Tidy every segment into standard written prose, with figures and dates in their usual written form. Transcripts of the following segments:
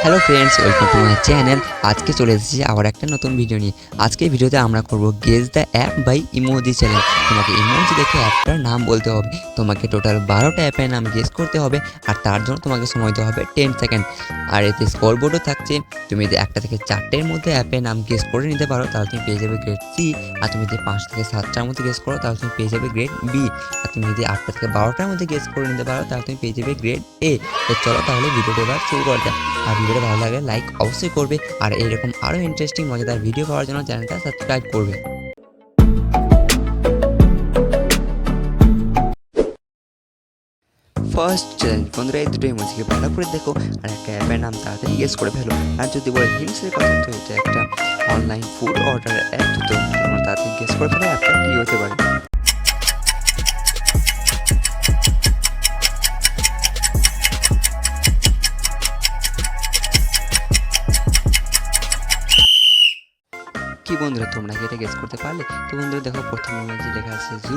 Hello friends, welcome to my channel. আজকে চলে এসেছি আবার একটা নতুন ভিডিও নিয়ে। আজকের ভিডিওতে আমরা করব guess the app by emoji challenge. তোমাকে ইমোজি দেখে অ্যাপটার নাম বলতে হবে। তোমাকে টোটাল 12টা অ্যাপের নাম গেস করতে হবে, আর তার জন্য তোমাকে সময় দেওয়া হবে 10 সেকেন্ড। আর এতে স্কোরবোর্ডও থাকছে। তুমি যদি 1টা থেকে 4টের মধ্যে অ্যাপের নাম গেস করে নিতে পারো তাহলে তুমি পেয়ে যাবে গ্রেড সি। আর তুমি যদি 5 থেকে 7টার মধ্যে গেস করো তাহলে তুমি পেয়ে যাবে গ্রেড বি। আর তুমি যদি 8টা থেকে 12টার মধ্যে গেস করে নিতে পারো তাহলে তুমি পেয়ে যাবে গ্রেড এ। তো চলো তাহলে ভিডিওটা এবার শুরু করা যাক। আর ভিডিওটা ভালো লাগলে লাইক অবশ্যই করবে, আর এরকম আরও ইন্টারেস্টিং মজাদার ভিডিও পাওয়ার জন্য চ্যানেলটা সাবস্ক্রাইব করবে। ফার্স্ট চ্যালেঞ্জ, বন্ধুরা এই দুটো ইমোজিকে ভালো করে দেখো আর একটা অ্যাপের নাম তাড়াতাড়ি গেস করে ফেলো। আর যদি বলে হিন্টসের কথা, তো এটা একটা অনলাইন ফুড অর্ডার অ্যাপ। তো তোমরা তাড়াতাড়ি গেস করে ফেলো অ্যাপটা কী হতে পারে। কি বন্ধুরা, তোমরা কি এটা গেস করতে পারলে? তো বন্ধুরা দেখো, প্রথম ইমেজে লেখা আছে জু,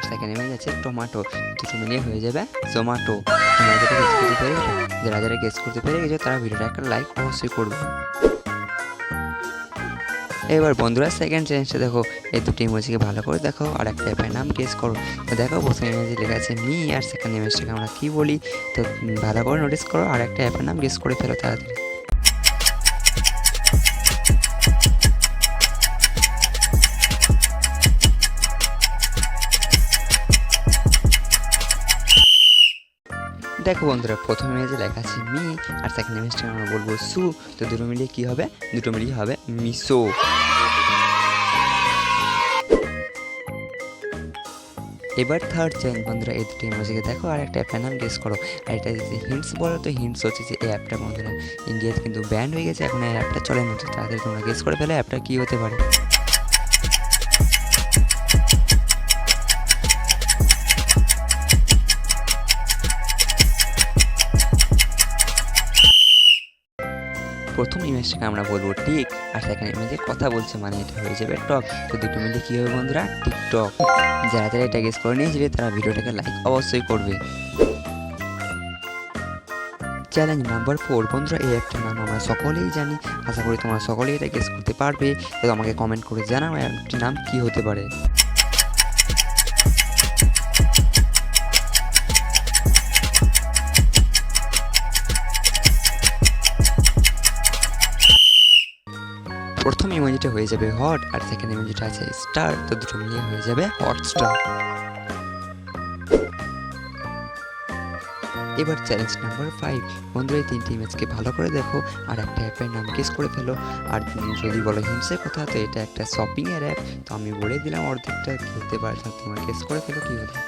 সেকেন্ড ইমেজ আছে টমেটো, দুটো মিলিয়ে হয়ে যাবে জোম্যাটো। তোমরা যেটা গেস করতে পেরে গেছো, যারা যারা গেস করতে পেরে গেছো তারা ভিডিওটা একটা লাইক অবশ্যই করবে। এবার বন্ধুরা সেকেন্ড চ্যালেঞ্জটা দেখো, এই দুটো ইমেজকে ভালো করে দেখো আর একটা অ্যাপের নাম গেস করো। তো দেখো প্রথম ইমেজে লেখা আছে মি, আর সেকেন্ড ইমেজটাকে আমরা কী বলি? তো ভালো করে নোটিস করো আর একটা অ্যাপের নাম গেস করে ফেলো তাড়াতাড়ি। দেখো বন্ধুরা, প্রথম ইমেজে লেখা আছে মি, আর সেকেন্ড ইমেজটা আমরা বলবো সু। তো দুটো মিলিয়ে কী হবে? দুটো মিলিয়ে হবে মিসো। এবার থার্ড চ্যালেঞ্জ, বন্ধুরা এই দুটো ইমোজিকে দেখো আর একটা অ্যাপের নাম গেস করো। আর এটা যদি হিন্টস বলো, তো হিন্টস হচ্ছে যে এই অ্যাপটা বন্ধুরা ইন্ডিয়াতে কিন্তু ব্যান্ড হয়ে গেছে, এখন এই অ্যাপটা চলে না। তো তাড়াতাড়ি তোমরা গেস করে ফেলে অ্যাপটা কী হতে পারে। প্রথম ইমেজটাকে আমরা বলবো টিক, আর সেকেন্ড ইমেজে কথা বলছে, মানে এটা হয়ে যাবে টক। তো দুটো মিলে কী হবে বন্ধুরা? টিকটক। যারা যারা এটা গেস করে নিয়েছিলে তারা ভিডিওটাকে লাইক অবশ্যই করবে। চ্যালেঞ্জ নাম্বার 4, বন্ধুরা এই অ্যাপটার নাম আমরা সকলেই জানি। আশা করি তোমরা সকলেই এটা গেস করতে পারবে। তো আমাকে কমেন্ট করে জানাও অ্যাপটির নাম কী হতে পারে। প্রথম ইমোজিটা হয়ে যাবে হট, আর সেকেন্ড ইমোজিটা আছে স্টার। তো দুটো মিলিয়ে হয়ে যাবে হট স্টার। এবার চ্যালেঞ্জ নাম্বার 5, বন্ধুরা এই তিনটি ইমেজকে ভালো করে দেখো আর একটা অ্যাপের নাম গেস করে ফেলো। আর যদি বলো হিমসের কথা, তো এটা একটা শপিংয়ের অ্যাপ। তো আমি বলে দিলাম অর্ধেকটা কী হতে পারে, তোমরা গেস করে ফেলো কী হতে।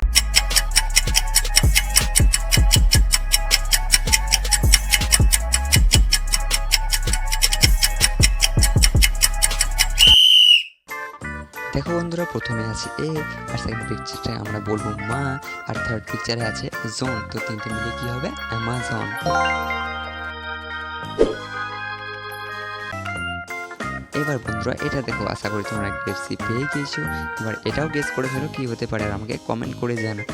দেখো বন্ধুরা, প্রথমে আছে এ, আর সেকেন্ড পিকচারটা আমরা বলবো মা, আর থার্ড পিকচারে আছে জোন। তো তিনটে মিলে কি হবে? অ্যামাজন। এবার বন্ধুরা এটা দেখো, আশা করি তোমরা গ্রেড সি পেয়ে গিয়েছো। এবার এটাও গেস করে ফেলো কী হতে পারে, আর আমাকে কমেন্ট করে জানাও।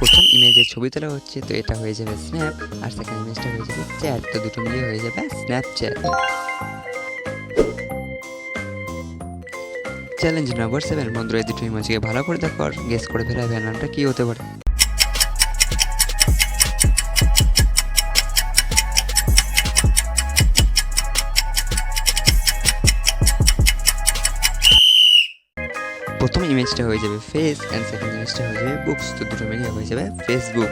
প্রথম ইমেজে ছবি তোলা হচ্ছে, তো এটা হয়ে যাবে স্ন্যাপ, আর সেকেন্ড ইমেজটা হয়ে যাবে চ্যাট। তো দুটো মিলিয়ে হয়ে যাবে স্ন্যাপচ্যাট। চ্যালেঞ্জ নাম্বার 7, বন্ধুরা এই দুটো ইমেজকে ভালো করে দেখো আর গেস করে ফেলা হবে নামটা কী হতে পারে। প্রথম ইমেজটা হয়ে যাবে ফেস, অ্যান্ড সেকেন্ড ইমেজটা হয়ে যাবে বুকস। তো দুটো মিলিয়ে হয়ে যাবে ফেসবুক।